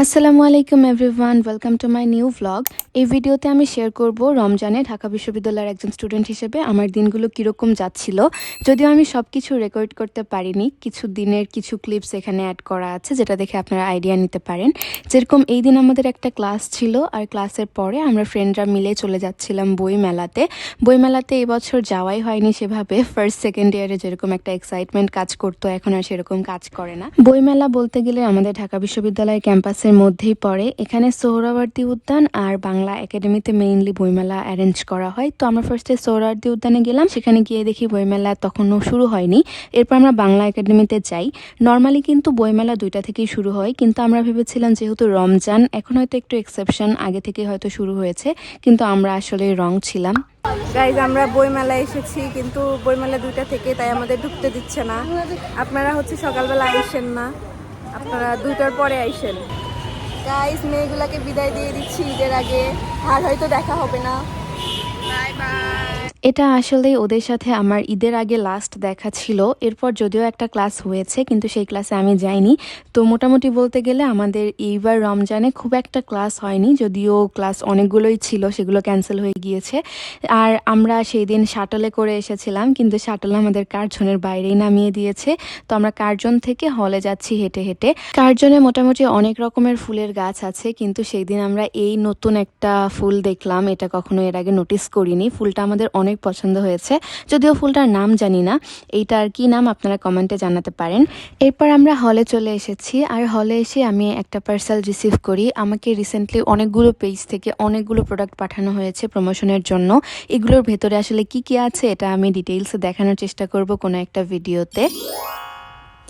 আসসালামু আলাইকুম everyone, welcome to my new vlog. এই ভিডিওতে আমি শেয়ার করব রমজানে ঢাকা বিশ্ববিদ্যালয়ের একজন স্টুডেন্ট হিসেবে আমার দিনগুলো কীরকম যাচ্ছিল। যদিও আমি সব কিছু রেকর্ড করতে পারিনি, কিছু দিনের কিছু ক্লিপস এখানে অ্যাড করা আছে যেটা দেখে আপনারা আইডিয়া নিতে পারেন। যেরকম এই দিন আমাদের একটা ক্লাস ছিল, আর ক্লাসের পরে আমরা ফ্রেন্ডরা মিলে চলে যাচ্ছিলাম বইমেলাতে। বইমেলাতে এবছর যাওয়াই হয়নি সেভাবে। ফার্স্ট সেকেন্ড ইয়ারে যেরকম একটা এক্সাইটমেন্ট কাজ করতো, এখন আর সেরকম কাজ করে না। বইমেলা বলতে গেলে আমাদের ঢাকা বিশ্ববিদ্যালয় ক্যাম্পাসের মধ্যেই পড়ে। এখানে সোহরাওয়ার্দী উদ্যান আর বাংলা একাডেমিতে মেইনলি বইমেলা অ্যারেঞ্জ করা হয়। তো আমরা ফার্স্টে সোহরাওয়ার্দী উদ্যানে গেলাম, সেখানে গিয়ে দেখি বইমেলা তখনও শুরু হয়নি। এরপর আমরা বাংলা একাডেমিতে যাই। নর্মালি কিন্তু বইমেলা 2টা থেকেই শুরু হয়, কিন্তু আমরা ভেবেছিলাম যেহেতু রমজান, এখন হয়তো একটু এক্সেপশন, আগে থেকে হয়তো শুরু হয়েছে, কিন্তু আমরা আসলে রং ছিলাম। গাইজ, আমরা বইমেলায় এসেছি, কিন্তু বইমেলা 2টা থেকে, তাই আমাদের ঢুকতে দিচ্ছে না। আপনারা সকালবেলা আইসেন না, আপনারা 2টার পরে আইসেন। গাইজ, মেয়েগুলাকে বিদায় দিয়ে দিচ্ছি ঈদের আগে, আর হয়তো দেখা হবে না। Bye bye. এটা আসলেই ওদের সাথে আমার ঈদের আগে লাস্ট দেখা ছিল। এরপর যদিও একটা ক্লাস হয়েছে, কিন্তু সেই ক্লাসে আমি যাইনি। তো মোটামুটি বলতে গেলে আমাদের এইবার রমজানে খুব একটা ক্লাস হয়নি, যদিও ক্লাস অনেকগুলোই ছিল, সেগুলো ক্যান্সেল হয়ে গিয়েছে। আর আমরা সেই দিন শাটলে করে এসেছিলাম, কিন্তু শাটল আমাদের কার্জনের বাইরেই নামিয়ে দিয়েছে। তো আমরা কার্জন থেকে হলে যাচ্ছি হেঁটে হেঁটে। কার্জনে মোটামুটি অনেক রকমের ফুলের গাছ আছে, কিন্তু সেই দিন আমরা এই নতুন একটা ফুল দেখলাম, এটা কখনো এর আগে নোটিস করিনি। ফুলটা আমাদের অনেক পছন্দ হয়েছে, যদিও ফুলটার নাম জানি না। এইটার কি নাম আপনারা কমেন্টে জানাতে পারেন। এরপর আমরা হলে চলে এসেছি, আর হলে এসে আমি একটা পার্সেল রিসিভ করি। আমাকে রিসেন্টলি অনেকগুলো পেজ থেকে অনেকগুলো প্রোডাক্ট পাঠানো হয়েছে প্রমোশনের জন্য। এগুলোর ভেতরে আসলে কি কি আছে এটা আমি ডিটেইলসে দেখানোর চেষ্টা করব কোনো একটা ভিডিওতে।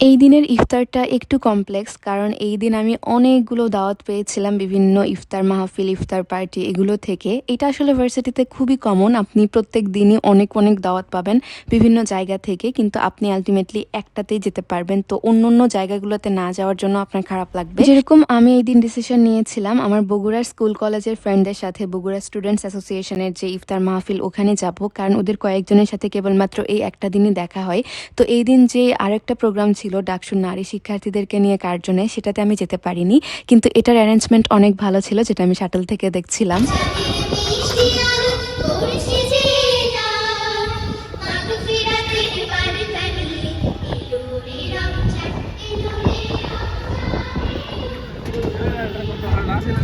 এই দিনের ইফতারটা একটু কমপ্লেক্স, কারণ এই দিন আমি অনেকগুলো দাওয়াত পেয়েছিলাম বিভিন্ন ইফতার মাহফিল, ইফতার পার্টি, এগুলো থেকে। এটা আসলে ভার্সিটিতে খুবই কমন, আপনি প্রত্যেক দিনই অনেক অনেক দাওয়াত পাবেন বিভিন্ন জায়গা থেকে, কিন্তু আপনি আলটিমেটলি একটাতেই যেতে পারবেন। তো অন্য অন্য জায়গাগুলোতে না যাওয়ার জন্য আপনার খারাপ লাগবে। যেরকম আমি এই দিন ডিসিশন নিয়েছিলাম আমার বগুড়ার স্কুল কলেজের ফ্রেন্ডদের সাথে বগুড়া স্টুডেন্টস অ্যাসোসিয়েশনের যে ইফতার মাহফিল, ওখানে যাব, কারণ ওদের কয়েকজনের সাথে কেবলমাত্র এই একটা দিনই দেখা হয়। তো এই দিন যে আরেকটা প্রোগ্রাম ছিল ডাকসুর নারী শিক্ষার্থীদেরকে নিয়ে কার্জনে, সেটাতে আমি যেতে পারিনি, কিন্তু এটার অ্যারেঞ্জমেন্ট অনেক ভালো ছিল, যেটা আমি শাটল থেকে দেখছিলাম।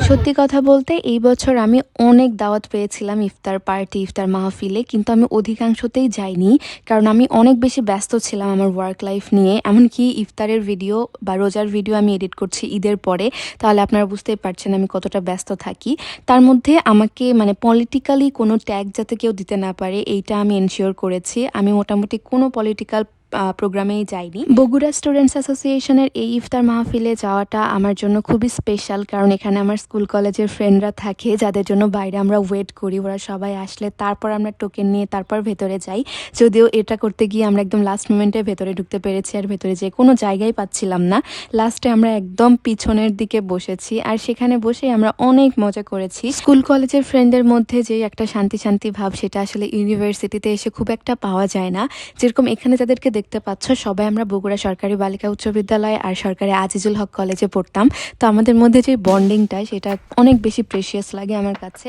সত্যি কথা বলতে এই বছর আমি অনেক দাওয়াত পেয়েছিলাম ইফতার পার্টি, ইফতার মাহফিলে, কিন্তু আমি অধিকাংশতেই যাইনি, কারণ আমি অনেক বেশি ব্যস্ত ছিলাম আমার ওয়ার্ক লাইফ নিয়ে। এমনকি ইফতারের ভিডিও বা রোজার ভিডিও আমি এডিট করছি ঈদের পরে, তাহলে আপনারা বুঝতেই পারছেন আমি কতটা ব্যস্ত থাকি। তার মধ্যে আমাকে পলিটিক্যালি কোনো ট্যাগ যাতে কেউ দিতে না পারে, এইটা আমি এনশিওর করেছি। আমি মোটামুটি কোনো পলিটিক্যাল প্রোগ্রামেই যাইনি। বগুড়া স্টুডেন্টস অ্যাসোসিয়েশনের এই ইফতার মাহফিলে যাওয়াটা আমার জন্য খুবই স্পেশাল, কারণ এখানে আমার স্কুল কলেজের ফ্রেন্ডরা থাকে, যাদের জন্য বাইরে আমরা ওয়েট করি। ওরা সবাই আসলে তারপর আমরা টোকেন নিয়ে তারপর ভেতরে যাই। যদিও এটা করতে গিয়ে আমরা একদম লাস্ট মোমেন্টে ভেতরে ঢুকতে পেরেছি, আর ভেতরে যে কোনো জায়গায় পাচ্ছিলাম না। লাস্টে আমরা একদম পিছনের দিকে বসেছি, আর সেখানে বসেই আমরা অনেক মজা করেছি। স্কুল কলেজের ফ্রেন্ডের মধ্যে যে একটা শান্তি শান্তি ভাব, সেটা আসলে ইউনিভার্সিটিতে এসে খুব একটা পাওয়া যায় না। যেরকম এখানে যাদেরকে দেখতে পাচ্ছ, সবাই আমরা বগুড়া সরকারি বালিকা উচ্চ বিদ্যালয় আর সরকারি আজিজুল হক কলেজে পড়তাম। তো আমাদের মধ্যে যে বন্ডিংটা, সেটা অনেক বেশি প্রেশিয়াস লাগে আমার কাছে।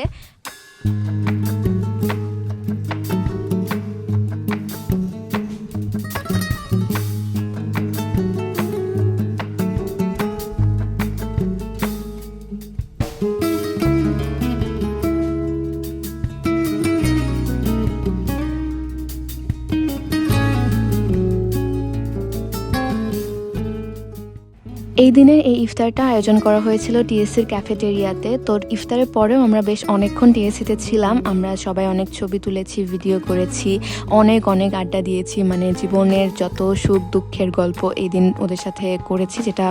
এই দিনের এই ইফতারটা আয়োজন করা হয়েছিল টিএসসির ক্যাফেটেরিয়াতে। তো ইফতারের পরেও আমরা বেশ অনেকক্ষণ টিএসসিতে ছিলাম। আমরা সবাই অনেক ছবি তুলেছি, ভিডিও করেছি, অনেক অনেক আড্ডা দিয়েছি। জীবনের যত সুখ দুঃখের গল্প এই দিন ওদের সাথে করেছি, যেটা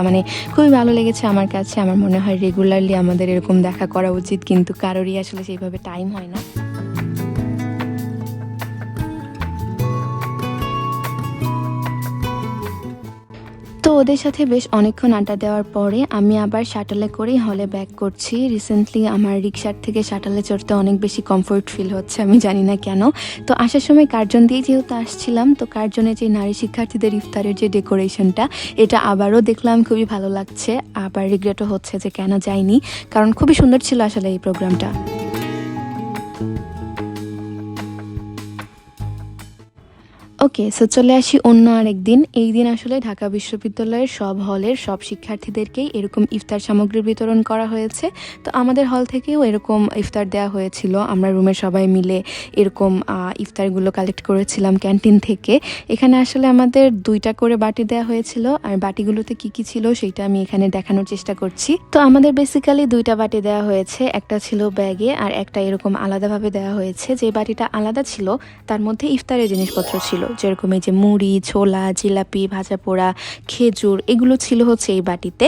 খুবই ভালো লেগেছে আমার কাছে। আমার মনে হয় রেগুলারলি আমাদের এরকম দেখা করা উচিত, কিন্তু কারোরই আসলে সেইভাবে টাইম হয় না। তো ওদের সাথে বেশ অনেকক্ষণ আড্ডা দেওয়ার পরে আমি আবার শাটলে করেই হলে ব্যাক করছি। রিসেন্টলি আমার রিক্সার থেকে শাটলে চড়তে অনেক বেশি কমফোর্ট ফিল হচ্ছে, আমি জানি না কেন। তো আসার সময় কার্জন দিয়ে যেহেতু আসছিলাম, তো কার্জনে যে নারী শিক্ষার্থীদের ইফতারের যে ডেকোরেশনটা, এটা আবারও দেখলাম, খুবই ভালো লাগছে। আবার রিগ্রেটও হচ্ছে যে কেন যাইনি, কারণ খুবই সুন্দর ছিল আসলে এই প্রোগ্রামটা। ওকে, সো চলে আসি অন্য আরেকদিন। এই দিন আসলে ঢাকা বিশ্ববিদ্যালয়ের সব হলের সব শিক্ষার্থীদেরকেই এরকম ইফতার সামগ্রী বিতরণ করা হয়েছে। তো আমাদের হল থেকেও এরকম ইফতার দেওয়া হয়েছিল। আমরা রুমের সবাই মিলে এরকম ইফতারগুলো কালেক্ট করেছিলাম ক্যান্টিন থেকে। এখানে আসলে আমাদের 2টা করে বাটি দেওয়া হয়েছিল, আর বাটিগুলোতে কি কি ছিল সেটা আমি এখানে দেখানোর চেষ্টা করছি। তো আমাদের বেসিক্যালি 2টা বাটি দেওয়া হয়েছে, একটা ছিল ব্যাগে আর একটা এরকম আলাদাভাবে দেওয়া হয়েছে। যে বাটিটা আলাদা ছিল তার মধ্যে ইফতারের জিনিসপত্র ছিল, যেরকম এই যে মুড়ি, ছোলা, জিলাপি, ভাজা পোড়া, খেজুর, এগুলো ছিল হচ্ছে এই বাটিতে।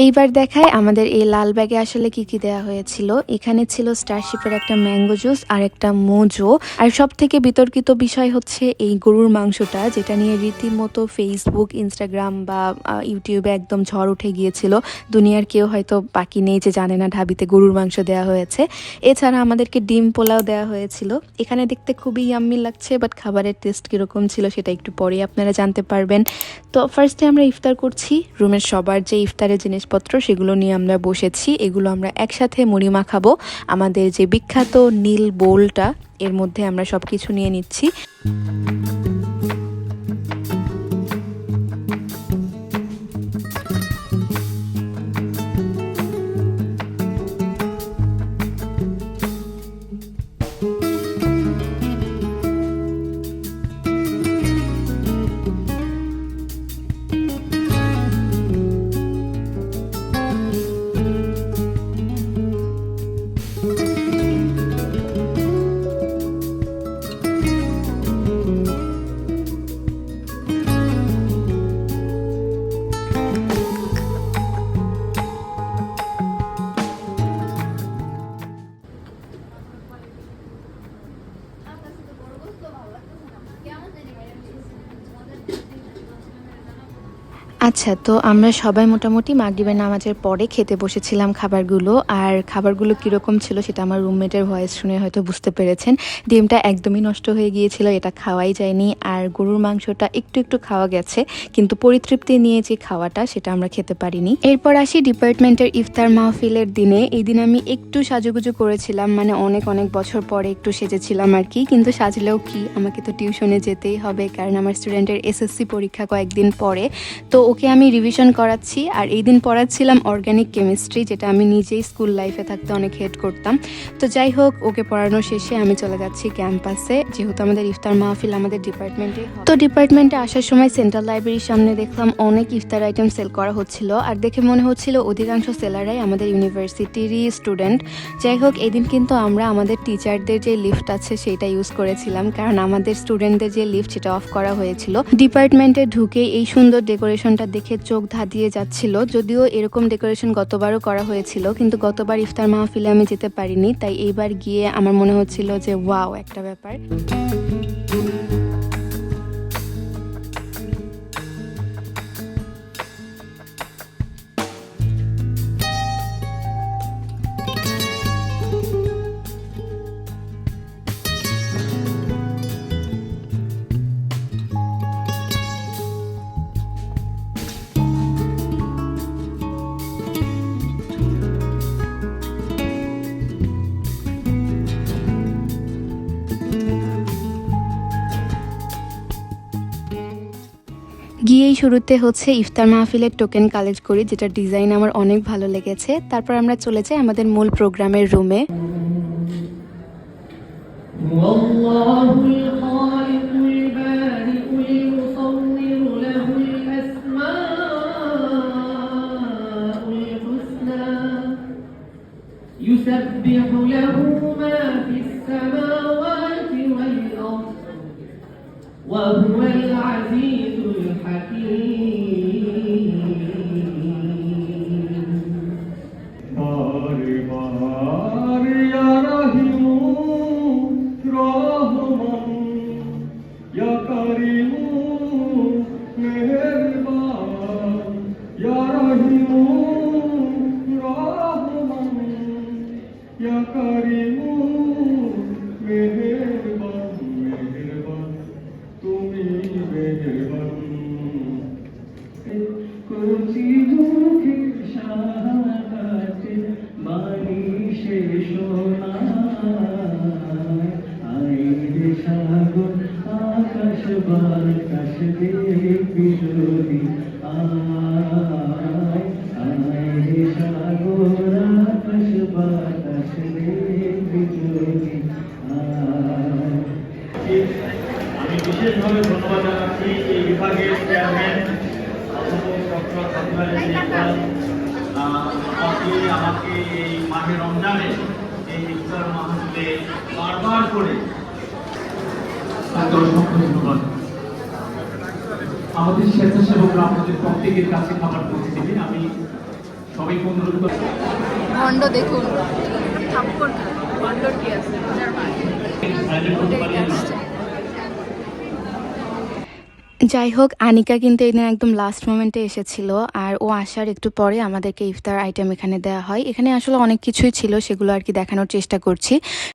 এইবার দেখায় আমাদের এই লাল ব্যাগে আসলে কি কি দেওয়া হয়েছিল। এখানে ছিল স্টারশিপের একটা ম্যাঙ্গো জুস আর একটা মোজো। আর সব থেকে বিতর্কিত বিষয় হচ্ছে এই গরুর মাংসটা, যেটা নিয়ে রীতিমতো ফেসবুক, ইনস্টাগ্রাম বা ইউটিউবে একদম ঝড় উঠে গিয়েছিল। দুনিয়ার কেউ হয়তো বাকি নেই যে জানে না ঢাবিতে গরুর মাংস দেওয়া হয়েছে। এছাড়া আমাদেরকে ডিম পোলাও দেওয়া হয়েছিল। এখানে দেখতে খুবই ইয়াম্মি লাগছে, বাট খাবারের টেস্ট কিরকম ছিল সেটা একটু পরে আপনারা জানতে পারবেন। তো ফার্স্টে আমরা ইফতার করছি। রুমের সবার যে ইফতারের জিনিসপত্র সেগুলো নিয়ে আমরা বসেছি। এগুলো আমরা একসাথে মুড়ি মাখাবো। আমাদের যে বিখ্যাত নীল বোলটা, এর মধ্যে আমরা সব কিছু নিয়ে নিচ্ছি। আচ্ছা, তো আমরা সবাই মোটামুটি মাগরিবের নামাজের পরে খেতে বসেছিলাম খাবারগুলো। আর খাবারগুলো কীরকম ছিল সেটা আমার রুমমেটের ভয়েস শুনে হয়তো বুঝতে পেরেছেন। ডিমটা একদমই নষ্ট হয়ে গিয়েছিল, এটা খাওয়াই যায়নি। আর গরুর মাংসটা একটু একটু খাওয়া গেছে, কিন্তু পরিতৃপ্তি নিয়ে যে খাওয়াটা সেটা আমরা খেতে পারিনি। এরপর আসি ডিপার্টমেন্টের ইফতার মাহফিলের দিনে। এই দিন আমি একটু সাজুগুজু করেছিলাম, মানে অনেক অনেক বছর পরে একটু সেজেছিলাম আর কি। কিন্তু সাজলেও কি, আমাকে তো টিউশনে যেতেই হবে, কারণ আমার স্টুডেন্টের এসএসসি পরীক্ষা কয়েকদিন পরে। তো ওকে আমি রিভিশন করাচ্ছি। আর এই দিন পড়াচ্ছিলাম অর্গানিক কেমিস্ট্রি, যেটা আমি নিজেই স্কুল লাইফে থাকতে অনেক হেট করতাম। তো যাই হোক, ওকে পড়ানো শেষে আমি চলে যাচ্ছি ক্যাম্পাসে, যেহেতু আমাদের ইফতার মাহফিল আমাদের ডিপার্টমেন্টে। তো ডিপার্টমেন্টে আসার সময় সেন্ট্রাল লাইব্রেরির সামনে দেখলাম অনেক ইফতার আইটেম সেল করা হচ্ছিল। আর দেখে মনে হচ্ছিল অধিকাংশ সেলারাই আমাদের ইউনিভার্সিটিরই স্টুডেন্ট। যাই হোক, এই দিন কিন্তু আমরা আমাদের টিচারদের যে লিফট আছে সেটা ইউজ করেছিলাম, কারণ আমাদের স্টুডেন্টদের যে লিফট সেটা অফ করা হয়েছিল। ডিপার্টমেন্টে ঢুকে এই সুন্দর ডেকোরেশনটা দেখে চোখ ধাঁধিয়ে যাচ্ছিল। যদিও এরকম ডেকোরেশন গতবারও করা হয়েছিল, কিন্তু গতবার ইফতার মাহফিলে আমি যেতে পারিনি, তাই এইবার গিয়ে আমার মনে হচ্ছিল যে ওয়াও, একটা ব্যাপার। গিয়েই শুরুতে হচ্ছে ইফতার মাহফিলের টোকেন কালেক্ট করি, যেটা ডিজাইন আমার অনেক ভালো লেগেছে। তারপর আমরা চলে যাই আমাদের মূল প্রোগ্রামের রুমে। يسبح له ما في السماوات والأرض وهو العزيز الحكيم بار بار يا رحيم رحمن يا كريم مهربان আমাকে এই মাহে রমজানে এই ইফতার মাহফিলে বারবার করে তাকে অসংখ্য ধন্যবাদ। আমাদের স্বেচ্ছাসেবকরা আপনাদের প্রত্যেকের কাছে খাবার পৌঁছে দেবে। আমি সবাইকে অনুরোধ করব। ভণ্ড দেখুন, থাপ্পড় খায়। ভণ্ডর কি আছে? ওটাই আসছে। যাই হোক, আনিকা কিন্তু এদিন একদম লাস্ট মোমেন্টে এসেছিল, আর ও আসার একটু পরে আমাদেরকে ইফতার আইটেম এখানে দেওয়া হয়। এখানে আসলে অনেক কিছুই ছিল, সেগুলো আর কি দেখানোর চেষ্টা করছি।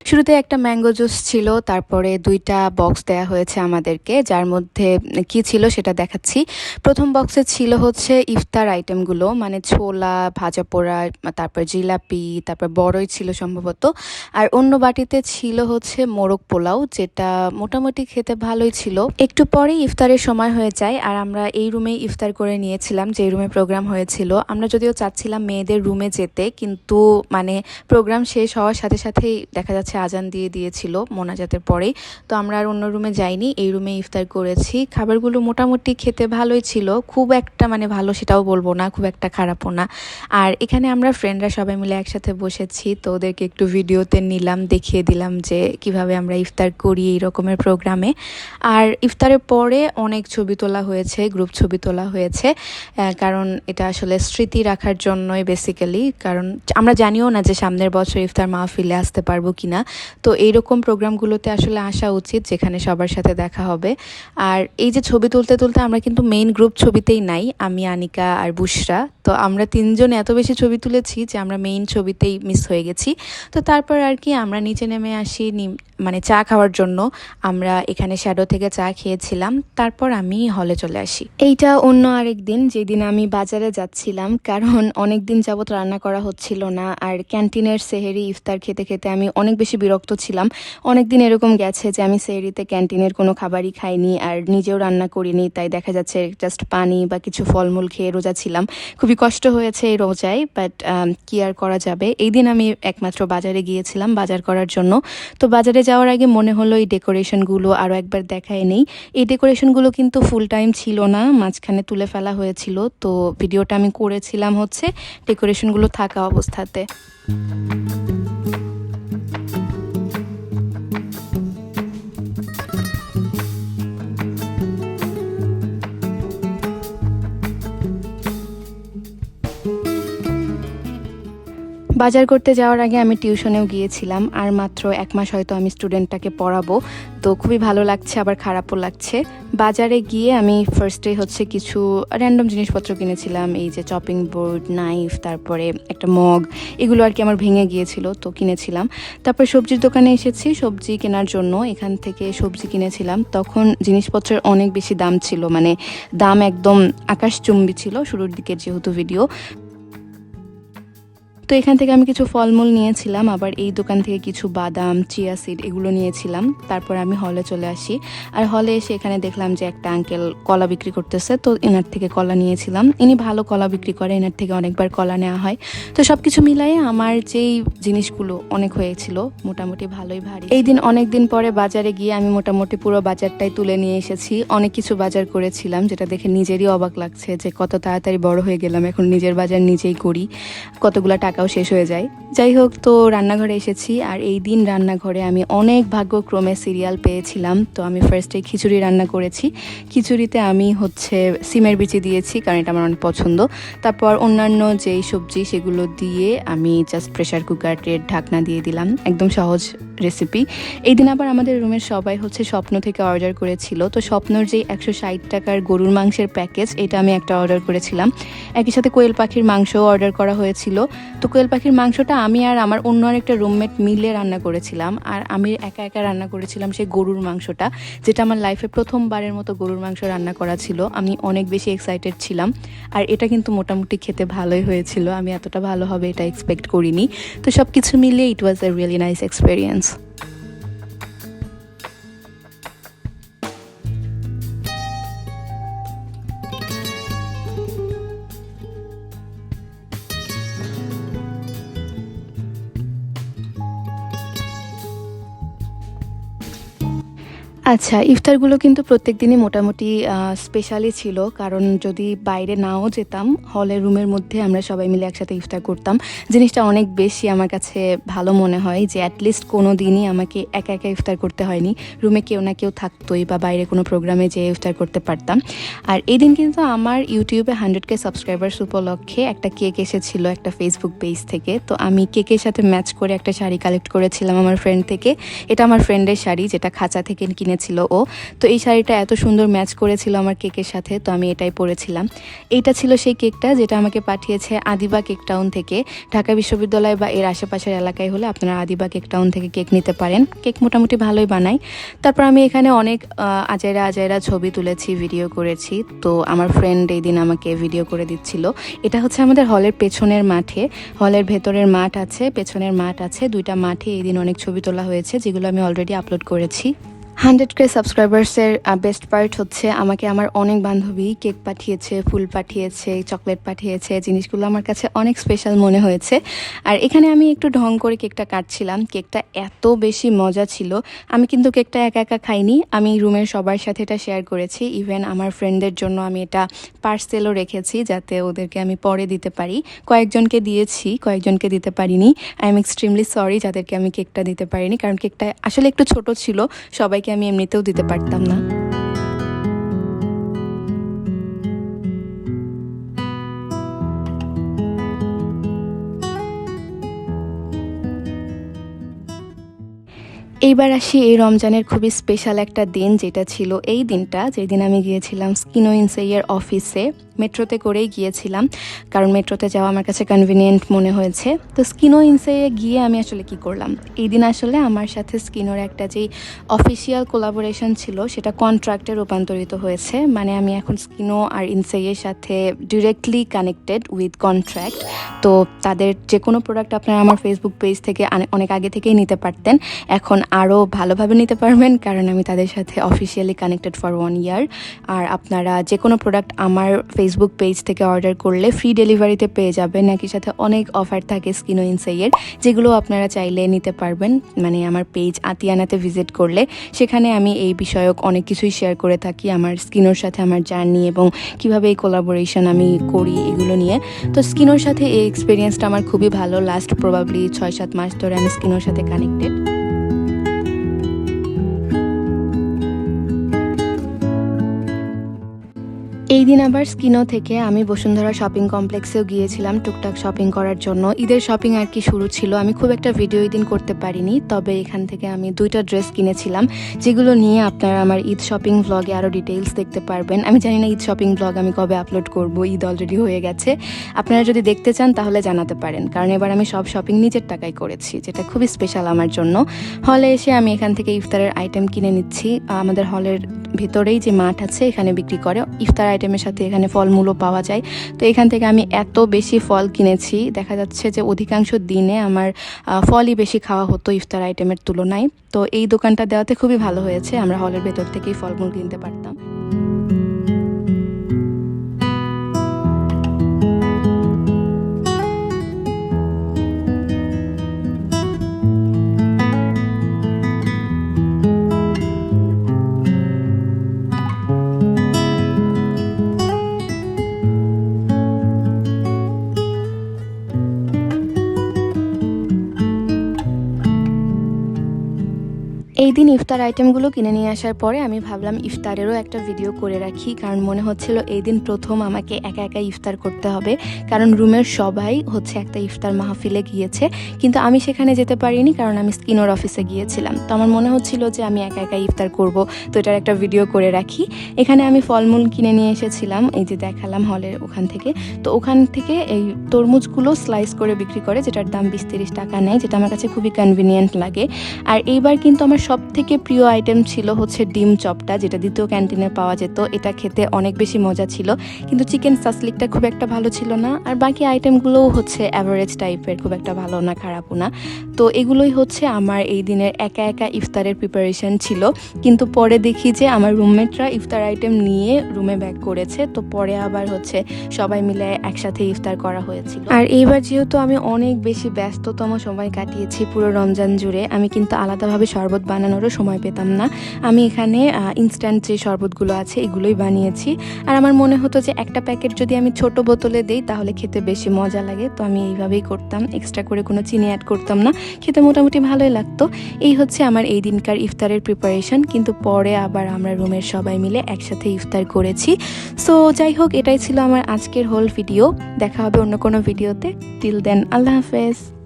শুরুতে একটা ম্যাঙ্গো জুস ছিল, তারপরে 2টা বক্স দেওয়া হয়েছে আমাদেরকে, যার মধ্যে কি ছিল সেটা দেখাচ্ছি। প্রথম বক্সে ছিল হচ্ছে ইফতার আইটেমগুলো, মানে ছোলা, ভাজা পোড়া, তারপর জিলাপি, তারপর বড়ই ছিল সম্ভবত। আর অন্য বাটিতে ছিল হচ্ছে মোরগ পোলাও, যেটা মোটামুটি খেতে ভালোই ছিল। একটু পরে ইফতারের সময় হয়ে যায়, আর আমরা এই রুমেই ইফতার করে নিয়েছিলাম, যে রুমে প্রোগ্রাম হয়েছিল। আমরা যদিও চাচ্ছিলাম মেয়েদের রুমে যেতে, কিন্তু মানে প্রোগ্রাম শেষ হওয়ার সাথে সাথেই দেখা যাচ্ছে আজান দিয়ে দিয়েছিল মোনাজাতের পরেই, তো আমরা আর অন্য রুমে যাইনি, এই রুমে ইফতার করেছি। খাবারগুলো মোটামুটি খেতে ভালোই ছিল, খুব একটা মানে ভালো সেটাও বলবো না, খুব একটা খারাপও না। আর এখানে আমরা ফ্রেন্ডরা সবাই মিলে একসাথে বসেছি, তো ওদেরকে একটু ভিডিওতে নিলাম, দেখিয়ে দিলাম যে কিভাবে আমরা ইফতার করি এই রকমের প্রোগ্রামে। আর ইফতারের পরে অনেক ছবি তোলা হয়েছে, গ্রুপ ছবি তোলা হয়েছে, কারণ এটা আসলে স্মৃতি রাখার জন্যই বেসিক্যালি, কারণ আমরা জানিও না যে সামনের বছর ইফতার মাহফিলে আসতে পারবো কিনা। তো এইরকম প্রোগ্রামগুলোতে আসলে আসা উচিত, যেখানে সবার সাথে দেখা হবে। আর এই যে ছবি তুলতে তুলতে আমরা কিন্তু মেইন গ্রুপ ছবিতেই নাই, আমি, আনিকা আর বুশরা, তো আমরা 3জন এত বেশি ছবি তুলেছি যে আমরা মেইন ছবিতেই মিস হয়ে গেছি। তো তারপর আর কি আমরা নিচে নেমে আসি, মানে চা খাওয়ার জন্য। আমরা এখানে শ্যাডো থেকে চা খেয়েছিলাম, তারপর আমি হলে চলে আসি। এইটা অন্য আরেক দিন, যেদিন আমি বাজারে যাচ্ছিলাম, কারণ অনেক দিন যাবত রান্না করা হচ্ছিল না, আর ক্যান্টিনের সেহেরি ইফতার খেতে খেতে আমি অনেক বেশি বিরক্ত ছিলাম। অনেক দিন এরকম গেছে যে আমি সেহেরিতে ক্যান্টিনের কোনো খাবারই খাইনি, আর নিজেও রান্না করিনি, তাই দেখা যাচ্ছে জাস্ট পানি বা কিছু ফলমূল খেয়ে রোজা ছিলাম। খুবই কষ্ট হয়েছে এই রোজায়, বাট কি আর করা যাবে। এই দিন আমি একমাত্র বাজারে গিয়েছিলাম বাজার করার জন্য। তো বাজারে যাওয়ার আগে মনে হলো এই ডেকোরেশনগুলো আরও একবার দেখায় নেই। এই ডেকোরেশনগুলো কিন্তু ফুল টাইম ছিল না, মাঝখানে তুলে ফেলা হয়েছিল, তো ভিডিওটা আমি করেছিলাম হচ্ছে ডেকোরেশনগুলো থাকা অবস্থাতে। বাজার করতে যাওয়ার আগে আমি টিউশনেও গিয়েছিলাম, আর মাত্র 1 মাস হয়তো আমি স্টুডেন্টটাকে পড়াবো, তো খুবই ভালো লাগছে আবার খারাপও লাগছে। বাজারে গিয়ে আমি ফার্স্টে হচ্ছে কিছু র্যান্ডম জিনিসপত্র কিনেছিলাম, এই যে চপিং বোর্ড, নাইফ, তারপরে একটা মগ, এগুলো আর কি আমার ভেঙে গিয়েছিল, তো কিনেছিলাম। তারপর সবজির দোকানে এসেছি সবজি কেনার জন্য, এখান থেকে সবজি কিনেছিলাম। তখন জিনিসপত্রের অনেক বেশি দাম ছিল, মানে দাম একদম আকাশচুম্বী ছিল শুরুর দিকে যেহেতু ভিডিও। তো এখান থেকে আমি কিছু ফলমূল নিয়েছিলাম, আবার এই দোকান থেকে কিছু বাদাম, চিয়া সিড এগুলো নিয়েছিলাম। তারপর আমি হলে চলে আসি, আর হলে এসে এখানে দেখলাম যে একটা আঙ্কেল কলা বিক্রি করতেছে, তো এনার থেকে কলা নিয়েছিলাম। ইনি ভালো কলা বিক্রি করে, এনার থেকে অনেকবার কলা নেওয়া হয়। তো সব কিছু মিলাই আমার যেই জিনিসগুলো অনেক হয়েছিল, মোটামুটি ভালোই ভারী। এই দিন অনেক দিন পরে বাজারে গিয়ে আমি মোটামুটি পুরো বাজারটাই তুলে নিয়ে এসেছি। অনেক কিছু বাজার করেছিলাম, যেটা দেখে নিজেরই অবাক লাগছে যে কত তাড়াতাড়ি বড় হয়ে গেলাম, এখন নিজের বাজার নিজেই করি, কতগুলো টাকাও শেষ হয়ে যায়। যাই হোক, তো রান্নাঘরে এসেছি, আর এই দিন রান্নাঘরে আমি অনেক ভাগ্যক্রমে সিরিয়াল পেয়েছিলাম। তো আমি ফার্স্টে খিচুড়ি রান্না করেছি। খিচুড়িতে আমি হচ্ছে সিমের বিচি দিয়েছি, কারণ এটা আমার অনেক পছন্দ। তারপর অন্যান্য যেই সবজি সেগুলো দিয়ে আমি জাস্ট প্রেশার কুকারের ঢাকনা দিয়ে দিলাম, একদম সহজ রেসিপি। এই দিন আবার আমাদের রুমের সবাই হচ্ছে স্বপ্ন থেকে অর্ডার করেছিল, তো স্বপ্নর যেই 160 টাকার গরুর মাংসের প্যাকেজ, এটা আমি একটা অর্ডার করেছিলাম। একই সাথে কোয়েল পাখির মাংসও অর্ডার করা হয়েছিল। তো কোয়েল পাখির মাংসটা আমি আর আমার অন্য আরেকটা রুমমেট মিলে রান্না করেছিলাম, আর আমি একা একা রান্না করেছিলাম সেই গরুর মাংসটা, যেটা আমার লাইফে প্রথমবারের মতো গরুর মাংস রান্না করা ছিল। আমি অনেক বেশি এক্সাইটেড ছিলাম, আর এটা কিন্তু মোটামুটি খেতে ভালোই হয়েছিল। আমি এতটা ভালো হবে এটা এক্সপেক্ট করিনি। তো সব কিছু মিলিয়ে ইট ওয়াজ আ রিয়েলি নাইস এক্সপিরিয়েন্স। আচ্ছা, ইফতারগুলো কিন্তু প্রত্যেকদিনই মোটামুটি স্পেশালই ছিল। কারণ যদি বাইরে নাও যেতাম, হলের রুমের মধ্যে আমরা সবাই মিলে একসাথে ইফতার করতাম। জিনিসটা অনেক বেশি আমার কাছে ভালো মনে হয় যে অ্যাটলিস্ট কোনো দিনই আমাকে একা একা ইফতার করতে হয়নি। রুমে কেউ না কেউ থাকতোই বা বাইরে কোনো প্রোগ্রামে যেয়ে ইফতার করতে পারতাম। আর এই দিন কিন্তু আমার ইউটিউবে 100K সাবস্ক্রাইবার্স উপলক্ষে একটা কেক এসেছিল একটা ফেসবুক পেজ থেকে। তো আমি কেকের সাথে ম্যাচ করে একটা শাড়ি কালেক্ট করেছিলাম আমার ফ্রেন্ড থেকে। এটা আমার ফ্রেন্ডের শাড়ি, যেটা খাঁচা থেকে কিনেছিল ও। তো এই শাড়িটা এত সুন্দর ম্যাচ করেছিল আমার কেকের সাথে, তো আমি এটাই পরেছিলাম। এইটা ছিল সেই কেকটা যেটা আমাকে পাঠিয়েছে আদিবা কেক টাউন থেকে। ঢাকা বিশ্ববিদ্যালয় বা এর আশেপাশের এলাকায় হলে আপনারা আদিবা কেক টাউন থেকে কেক নিতে পারেন। কেক মোটামুটি ভালোই বানায়। তারপর আমি এখানে অনেক আজাইরা ছবি তুলেছি, ভিডিও করেছি। তো আমার ফ্রেন্ড এই দিন আমাকে ভিডিও করে দিচ্ছিল। এটা হচ্ছে আমাদের হলের পেছনের মাঠে। হলের ভেতরের মাঠ আছে, পেছনের মাঠ আছে, দুইটা মাঠে এই দিন অনেক ছবি তোলা হয়েছে, যেগুলো আমি অলরেডি আপলোড করেছি। 100K সাবস্ক্রাইবার্সের বেস্ট পার্ট হচ্ছে আমাকে আমার অনেক বান্ধবী কেক পাঠিয়েছে, ফুল পাঠিয়েছে, চকলেট পাঠিয়েছে। জিনিসগুলো আমার কাছে অনেক স্পেশাল মনে হয়েছে। আর এখানে আমি একটু ঢং করে কেকটা কাটছিলাম। কেকটা এত বেশি মজা ছিল। আমি কিন্তু কেকটা একা একা খাইনি, আমি রুমের সবার সাথে এটা শেয়ার করেছি। ইভেন আমার ফ্রেন্ডদের জন্য আমি এটা পার্সেলও রেখেছি, যাতে ওদেরকে আমি পরে দিতে পারি। কয়েকজনকে দিয়েছি, কয়েকজনকে দিতে পারিনি। আই এম এক্সট্রিমলি সরি যাদেরকে আমি কেকটা দিতে পারিনি, কারণ কেকটা আসলে একটু ছোট ছিল, সবাইকে আমি এমনিতেও দিতে পারতাম না। এইবার আসি এই রমজানের খুবই স্পেশাল একটা দিন, যেটা ছিল এই দিনটা যেদিন আমি গিয়েছিলাম স্কিনো ইনসাইয়ের অফিসে। মেট্রোতে করেই গিয়েছিলাম, কারণ মেট্রোতে যাওয়া আমার কাছে কনভিনিয়েন্ট মনে হয়েছে। তো স্কিনো ইনসাইয়ে গিয়ে আমি আসলে কি করলাম, এই দিন আসলে আমার সাথে স্কিনোর একটা যেই অফিসিয়াল কোলাবোরেশন ছিল সেটা কন্ট্রাক্টে রূপান্তরিত হয়েছে। মানে আমি এখন স্কিনো আর ইনসাইয়ের সাথে ডিরেক্টলি কানেক্টেড উইথ কন্ট্রাক্ট। তো তাদের যে কোনো প্রোডাক্ট আপনারা আমার ফেসবুক পেজ থেকে অনেক আগে থেকেই নিতে পারতেন, এখন আরও ভালোভাবে নিতে পারবেন, কারণ আমি তাদের সাথে অফিসিয়ালি কানেক্টেড ফর 1 ইয়ার। আর আপনারা যে কোনো প্রোডাক্ট আমার ফেসবুক পেজ থেকে অর্ডার করলে ফ্রি ডেলিভারিতে পেয়ে যাবেন। একই সাথে অনেক অফার থাকে স্কিনো ইনসাইয়ের, যেগুলো আপনারা চাইলে নিতে পারবেন। মানে আমার পেজ আতিয়ানাতে ভিজিট করলে সেখানে আমি এই বিষয়ক অনেক কিছুই শেয়ার করে থাকি, আমার স্কিনোর সাথে আমার জার্নি এবং কিভাবে এই কোলাবোরেশন আমি করি এগুলো নিয়ে। তো স্কিনোর সাথে এই এক্সপিরিয়েন্সটা আমার খুবই ভালো। লাস্ট প্রবাবলি 6-7 মাস ধরে আমি স্কিনোর সাথে কানেক্টেড। এই দিন আবার স্কিনো থেকে আমি বসুন্ধরা শপিং কমপ্লেক্সেও গিয়েছিলাম টুকটাক শপিং করার জন্য। ঈদের শপিং আর কি শুরু ছিল, আমি খুব একটা ভিডিও এই দিন করতে পারিনি, তবে এখান থেকে আমি 2টা ড্রেস কিনেছিলাম, যেগুলো নিয়ে আপনারা আমার ঈদ শপিং ব্লগে আরও ডিটেইলস দেখতে পারবেন। আমি জানি না ঈদ শপিং ব্লগ আমি কবে আপলোড করব, ঈদ অলরেডি হয়ে গেছে। আপনারা যদি দেখতে চান তাহলে জানাতে পারেন, কারণ এবার আমি সব শপিং নিজের টাকায় করেছি, যেটা খুবই স্পেশাল আমার জন্য। হলে এসে আমি এখান থেকে ইফতারের আইটেম কিনে নিচ্ছি। আমাদের হলের ভেতরেই যে মাঠ আছে এখানে বিক্রি করে ইফতার আইটেমের সাথে এখানে ফলমূলও পাওয়া যায়। তো এখান থেকে আমি এত বেশি ফল কিনেছি, দেখা যাচ্ছে যে অধিকাংশ দিনে আমার ফলই বেশি খাওয়া হতো ইফতার আইটেমের তুলনায়। তো এই দোকানটা দেওয়াতে খুবই ভালো হয়েছে, আমরা হলের ভেতর থেকেই ফলমূল কিনতে পারতাম। এই দিন ইফতার আইটেমগুলো কিনে নিয়ে আসার পরে আমি ভাবলাম ইফতারেরও একটা ভিডিও করে রাখি, কারণ মনে হচ্ছিল এই দিন প্রথম আমাকে একা একা ইফতার করতে হবে, কারণ রুমের সবাই হচ্ছে একটা ইফতার মাহফিলে গিয়েছে, কিন্তু আমি সেখানে যেতে পারিনি কারণ আমি স্কিনোর অফিসে গিয়েছিলাম। তো আমার মনে হচ্ছিল যে আমি একা একা ইফতার করব, তো এটার একটা ভিডিও করে রাখি। এখানে আমি ফলমূল কিনে নিয়ে এসেছিলাম, এই যে দেখালাম হলের ওখান থেকে। তো ওখান থেকে এই তরমুজগুলো স্লাইস করে বিক্রি করে, যেটার দাম 20-30 টাকা নেয়, যেটা আমার কাছে খুবই কনভিনিয়েন্ট লাগে। আর এইবার কিন্তু আমার সব থেকে প্রিয় আইটেম ছিল হচ্ছে ডিম চপটা, যেটা দ্বিতীয় ক্যান্টিনে পাওয়া যেত। এটা খেতে অনেক বেশি মজা ছিল, কিন্তু চিকেন সাসলিকটা খুব একটা ভালো ছিল না। আর বাকি আইটেমগুলোও হচ্ছে অ্যাভারেজ টাইপের, খুব একটা ভালো না খারাপও না। তো এগুলোই হচ্ছে আমার এই দিনের একা একা ইফতারের প্রিপারেশন ছিল। কিন্তু পরে দেখি যে আমার রুমমেটরা ইফতার আইটেম নিয়ে রুমে ব্যাক করেছে, তো পরে আবার হচ্ছে সবাই মিলে একসাথে ইফতার করা হয়েছিল। আর এইবার যেহেতু আমি অনেক বেশি ব্যস্ততম সময় কাটিয়েছি পুরো রমজান জুড়ে, আমি কিন্তু আলাদাভাবে শরবত বানানোরও সময় পেতাম না। আমি এখানে ইনস্ট্যান্ট যে শরবতগুলো আছে এগুলোই বানিয়েছি। আর আমার মনে হতো যে একটা প্যাকেট যদি আমি ছোট বোতলে দেই তাহলে খেতে বেশি মজা লাগে, তো আমি এইভাবেই করতাম, এক্সট্রা করে কোনো চিনি অ্যাড করতাম না। খেতে মোটামুটি ভালোই লাগতো। এই হচ্ছে আমার এই দিনকার ইফতারের প্রিপারেশন, কিন্তু পরে আবার আমরা রুমের সবাই মিলে একসাথে ইফতার করেছি। সো যাই হোক, এটাই ছিল আমার আজকের হোল ভিডিও। দেখা হবে অন্য কোনো ভিডিওতে। টিল দেন, আল্লাহ হাফেজ।